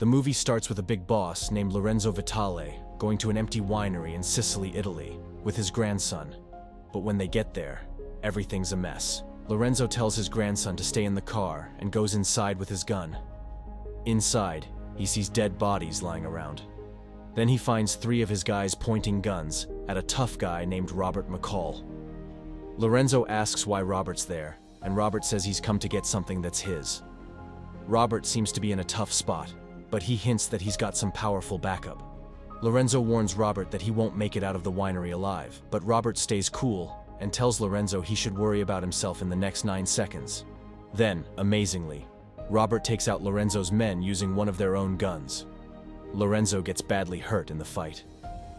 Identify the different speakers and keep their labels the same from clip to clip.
Speaker 1: The movie starts with a big boss named Lorenzo Vitale going to an empty winery in Sicily, Italy, with his grandson. But when they get there, everything's a mess. Lorenzo tells his grandson to stay in the car and goes inside with his gun. Inside, he sees dead bodies lying around. Then he finds 3 of his guys pointing guns at a tough guy named Robert McCall. Lorenzo asks why Robert's there, and Robert says he's come to get something that's his. Robert seems to be in a tough spot, but he hints that he's got some powerful backup. Lorenzo warns Robert that he won't make it out of the winery alive, but Robert stays cool and tells Lorenzo he should worry about himself in the next 9 seconds. Then, amazingly, Robert takes out Lorenzo's men using one of their own guns. Lorenzo gets badly hurt in the fight,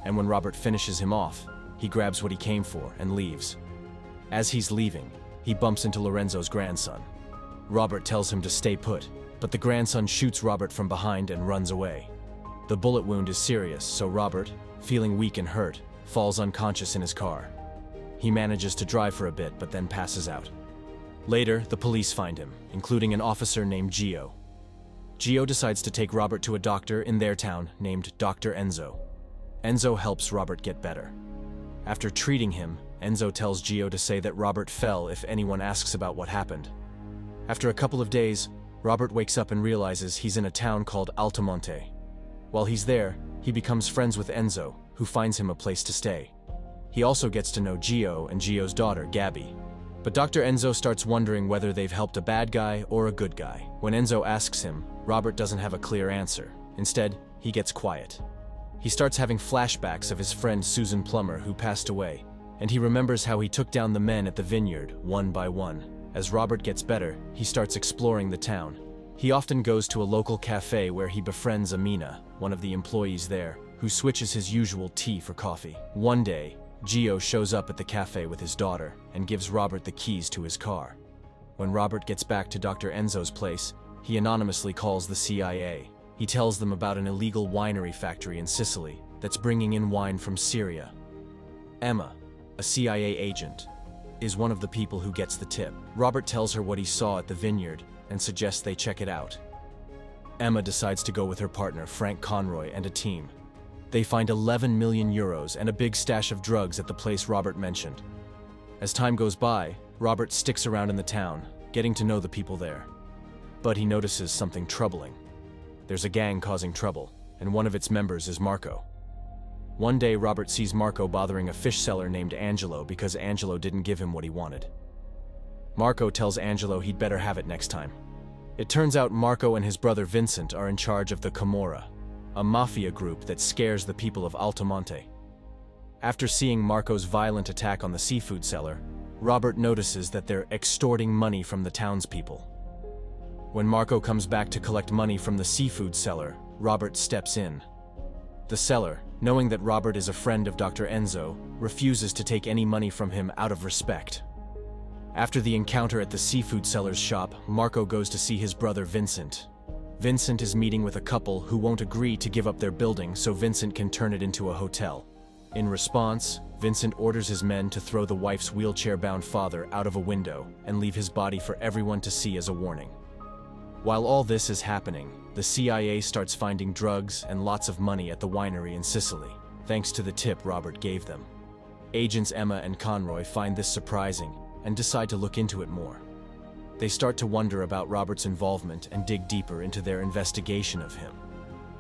Speaker 1: and when Robert finishes him off, he grabs what he came for and leaves. As he's leaving, he bumps into Lorenzo's grandson. Robert tells him to stay put, but the grandson shoots Robert from behind and runs away. The bullet wound is serious, so Robert, feeling weak and hurt, falls unconscious in his car. He manages to drive for a bit, but then passes out. Later, the police find him, including an officer named Gio. Gio decides to take Robert to a doctor in their town named Dr. Enzo. Enzo helps Robert get better. After treating him, Enzo tells Gio to say that Robert fell if anyone asks about what happened. After a couple of days, Robert wakes up and realizes he's in a town called Altomonte. While he's there, he becomes friends with Enzo, who finds him a place to stay. He also gets to know Gio and Gio's daughter, Gabby. But Dr. Enzo starts wondering whether they've helped a bad guy or a good guy. When Enzo asks him, Robert doesn't have a clear answer. Instead, he gets quiet. He starts having flashbacks of his friend Susan Plummer, who passed away, and he remembers how he took down the men at the vineyard, one by one. As Robert gets better, he starts exploring the town. He often goes to a local cafe where he befriends Amina, one of the employees there, who switches his usual tea for coffee. One day, Gio shows up at the cafe with his daughter and gives Robert the keys to his car. When Robert gets back to Dr. Enzo's place, he anonymously calls the CIA. He tells them about an illegal winery factory in Sicily that's bringing in wine from Syria. Emma, a CIA agent, is one of the people who gets the tip. Robert tells her what he saw at the vineyard and suggests they check it out. Emma decides to go with her partner, Frank Conroy, and a team. They find 11 million euros and a big stash of drugs at the place Robert mentioned. As time goes by, Robert sticks around in the town, getting to know the people there. But he notices something troubling. There's a gang causing trouble, and one of its members is Marco. One day, Robert sees Marco bothering a fish seller named Angelo because Angelo didn't give him what he wanted. Marco tells Angelo he'd better have it next time. It turns out Marco and his brother Vincent are in charge of the Camorra, a mafia group that scares the people of Altomonte. After seeing Marco's violent attack on the seafood seller, Robert notices that they're extorting money from the townspeople. When Marco comes back to collect money from the seafood seller, Robert steps in. The seller, knowing that Robert is a friend of Dr. Enzo, refuses to take any money from him out of respect. After the encounter at the seafood seller's shop, Marco goes to see his brother Vincent. Vincent is meeting with a couple who won't agree to give up their building so Vincent can turn it into a hotel. In response, Vincent orders his men to throw the wife's wheelchair-bound father out of a window and leave his body for everyone to see as a warning. While all this is happening, the CIA starts finding drugs and lots of money at the winery in Sicily, thanks to the tip Robert gave them. Agents Emma and Conroy find this surprising and decide to look into it more. They start to wonder about Robert's involvement and dig deeper into their investigation of him.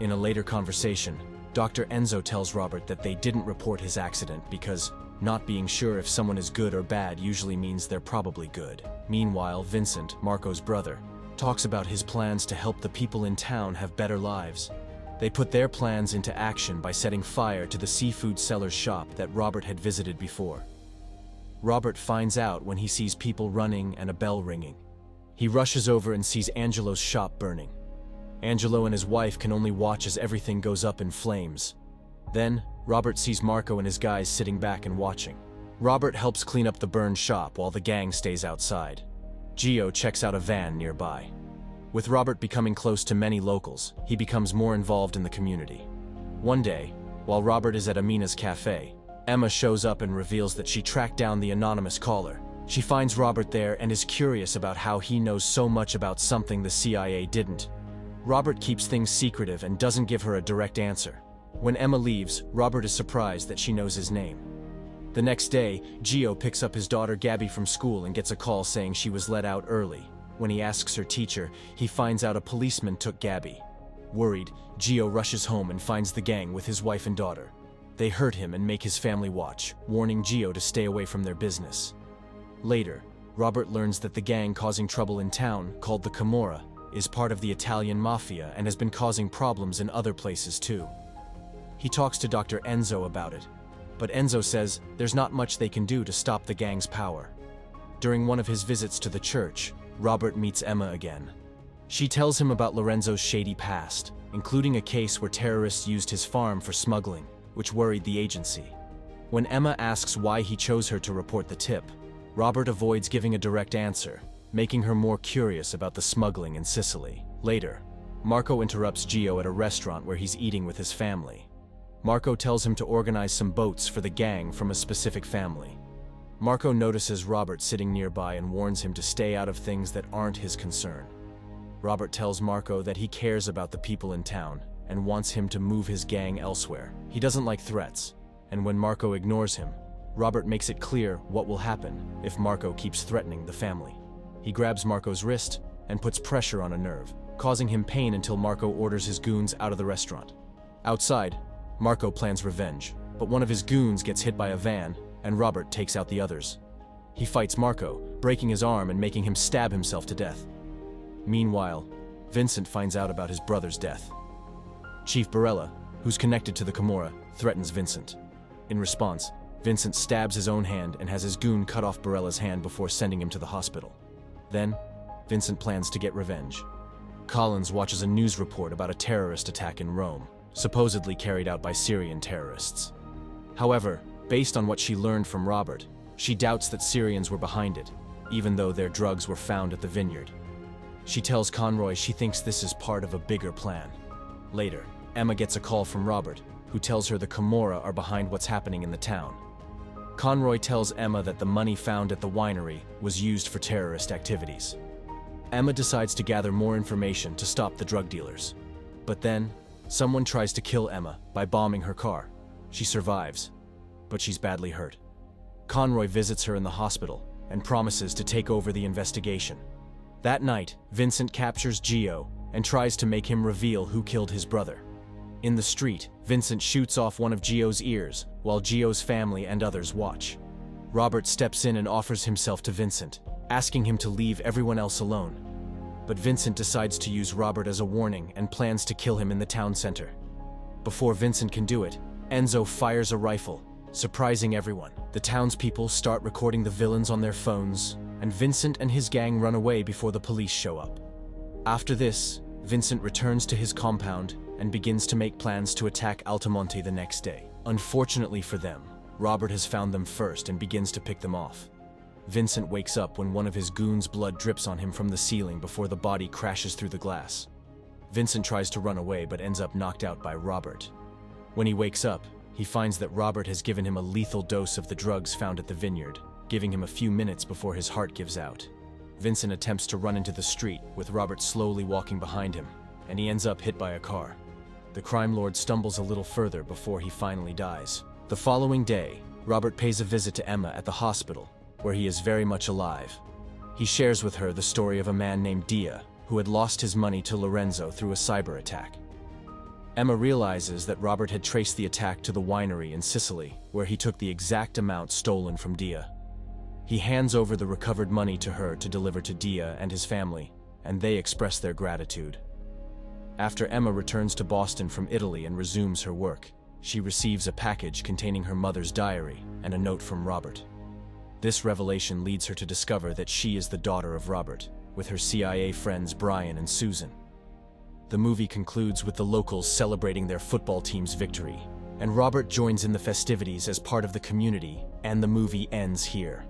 Speaker 1: In a later conversation, Dr. Enzo tells Robert that they didn't report his accident because not being sure if someone is good or bad usually means they're probably good. Meanwhile, Vincent, Marco's brother, talks about his plans to help the people in town have better lives. They put their plans into action by setting fire to the seafood seller's shop that Robert had visited before. Robert finds out when he sees people running and a bell ringing. He rushes over and sees Angelo's shop burning. Angelo and his wife can only watch as everything goes up in flames. Then, Robert sees Marco and his guys sitting back and watching. Robert helps clean up the burned shop while the gang stays outside. Gio checks out a van nearby. With Robert becoming close to many locals, he becomes more involved in the community. One day, while Robert is at Amina's cafe, Emma shows up and reveals that she tracked down the anonymous caller. She finds Robert there and is curious about how he knows so much about something the CIA didn't. Robert keeps things secretive and doesn't give her a direct answer. When Emma leaves, Robert is surprised that she knows his name. The next day, Gio picks up his daughter Gabby from school and gets a call saying she was let out early. When he asks her teacher, he finds out a policeman took Gabby. Worried, Gio rushes home and finds the gang with his wife and daughter. They hurt him and make his family watch, warning Gio to stay away from their business. Later, Robert learns that the gang causing trouble in town, called the Camorra, is part of the Italian mafia and has been causing problems in other places too. He talks to Dr. Enzo about it, but Enzo says there's not much they can do to stop the gang's power. During one of his visits to the church, Robert meets Emma again. She tells him about Lorenzo's shady past, including a case where terrorists used his farm for smuggling, which worried the agency. When Emma asks why he chose her to report the tip, Robert avoids giving a direct answer, making her more curious about the smuggling in Sicily. Later, Marco interrupts Gio at a restaurant where he's eating with his family. Marco tells him to organize some boats for the gang from a specific family. Marco notices Robert sitting nearby and warns him to stay out of things that aren't his concern. Robert tells Marco that he cares about the people in town and wants him to move his gang elsewhere. He doesn't like threats, and when Marco ignores him, Robert makes it clear what will happen if Marco keeps threatening the family. He grabs Marco's wrist and puts pressure on a nerve, causing him pain until Marco orders his goons out of the restaurant. Outside, Marco plans revenge, but one of his goons gets hit by a van, and Robert takes out the others. He fights Marco, breaking his arm and making him stab himself to death. Meanwhile, Vincent finds out about his brother's death. Chief Barella, who's connected to the Camorra, threatens Vincent. In response, Vincent stabs his own hand and has his goon cut off Barella's hand before sending him to the hospital. Then, Vincent plans to get revenge. Collins watches a news report about a terrorist attack in Rome, supposedly carried out by Syrian terrorists. However, based on what she learned from Robert, she doubts that Syrians were behind it, even though their drugs were found at the vineyard. She tells Conroy she thinks this is part of a bigger plan. Later, Emma gets a call from Robert, who tells her the Camorra are behind what's happening in the town. Conroy tells Emma that the money found at the winery was used for terrorist activities. Emma decides to gather more information to stop the drug dealers. But then, someone tries to kill Emma by bombing her car. She survives, but she's badly hurt. Conroy visits her in the hospital and promises to take over the investigation. That night, Vincent captures Gio and tries to make him reveal who killed his brother. In the street, Vincent shoots off one of Gio's ears while Gio's family and others watch. Robert steps in and offers himself to Vincent, asking him to leave everyone else alone. But Vincent decides to use Robert as a warning and plans to kill him in the town center. Before Vincent can do it, Enzo fires a rifle, surprising everyone. The townspeople start recording the villains on their phones, and Vincent and his gang run away before the police show up. After this, Vincent returns to his compound and begins to make plans to attack Altamonte the next day. Unfortunately for them, Robert has found them first and begins to pick them off. Vincent wakes up when one of his goons' blood drips on him from the ceiling before the body crashes through the glass. Vincent tries to run away but ends up knocked out by Robert. When he wakes up, he finds that Robert has given him a lethal dose of the drugs found at the vineyard, giving him a few minutes before his heart gives out. Vincent attempts to run into the street, with Robert slowly walking behind him, and he ends up hit by a car. The crime lord stumbles a little further before he finally dies. The following day, Robert pays a visit to Emma at the hospital, where he is very much alive. He shares with her the story of a man named Dia, who had lost his money to Lorenzo through a cyber attack. Emma realizes that Robert had traced the attack to the winery in Sicily, where he took the exact amount stolen from Dia. He hands over the recovered money to her to deliver to Dia and his family, and they express their gratitude. After Emma returns to Boston from Italy and resumes her work, she receives a package containing her mother's diary and a note from Robert. This revelation leads her to discover that she is the daughter of Robert, with her CIA friends Brian and Susan. The movie concludes with the locals celebrating their football team's victory, and Robert joins in the festivities as part of the community, and the movie ends here.